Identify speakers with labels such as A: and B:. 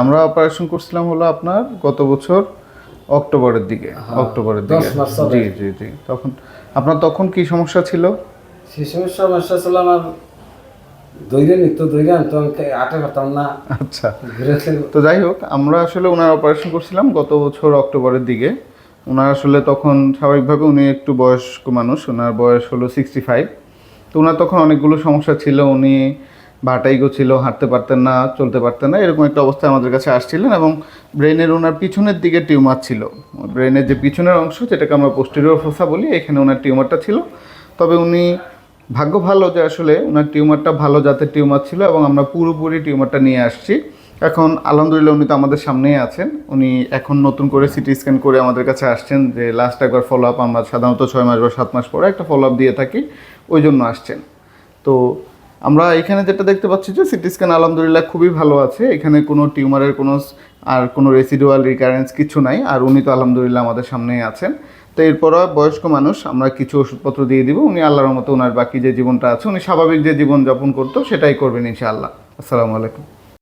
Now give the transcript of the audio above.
A: আমরা অপারেশন করছিলাম হলো আপনার গত বছর অক্টোবরের দিকে। অক্টোবরের দিকে,
B: 10 মাস
A: জি
B: হবে।
A: জি জি। তখন আপনার তখন কি সমস্যা ছিল?
B: সেই সমস্যা ছিল আমার দৈরে নিত্য দৈরে আনতো, আমি আটে পারতাম না।
A: আচ্ছা,
B: ঘুরে
A: তো যাই হোক, আমরা আসলে ওনার অপারেশন করছিলাম গত বছর অক্টোবরের দিকে। ওনার আসলে তখন স্বাভাবিকভাবে উনি একটু বয়স্ক মানুষ, ওনার বয়স হলো 65। তো ওনার তখন অনেকগুলো সমস্যা ছিল। উনি ভাটাইগো ছিল, হাঁটতে পারতেন না, চলতে পারতেন না, এরকম একটা অবস্থায় আমাদের কাছে আসছিলেন। এবং ব্রেনের ওনার পিছনের দিকে টিউমার ছিল। ব্রেনের যে পিছনের অংশ, যেটাকে আমরা পোস্টেরিয়র ফোসা বলি, এখানে ওনার টিউমারটা ছিল। তবে উনি ভাগ্য ভালো যে আসলে ওনার টিউমারটা ভালো জাতের টিউমার ছিল এবং আমরা পুরোপুরি টিউমারটা নিয়ে আসছি। এখন আলহামদুলিল্লাহ উনি তো আমাদের সামনেই আছেন। উনি এখন নতুন করে সিটি স্ক্যান করে আমাদের কাছে আসছেন, যে লাস্ট একবার ফলো আপ আমরা সাধারণত 6 মাস বা 7 মাস পরে একটা ফলো আপ দিয়ে থাকি, ওই জন্য আসছেন। তো আমরা এখানে যেটা দেখতে পাচ্ছি যে সিটি স্ক্যান আলহামদুলিল্লাহ খুবই ভালো আছে, এখানে কোনো টিউমারের কোনো আর কোনো রেসিডুয়াল রিকারেন্স কিছু নাই। আর উনি তো আলহামদুলিল্লাহ আমাদের সামনেই আছেন। তো এরপরও বয়স্ক মানুষ, আমরা কিছু ওষুধপত্র দিয়ে দিব, উনি আল্লাহর মতো ওনার বাকি যে জীবনটা আছে উনি স্বাভাবিক যে জীবন যাপন করতো সেটাই করবেন ইনশাআল্লাহ। আসসালামু আলাইকুম।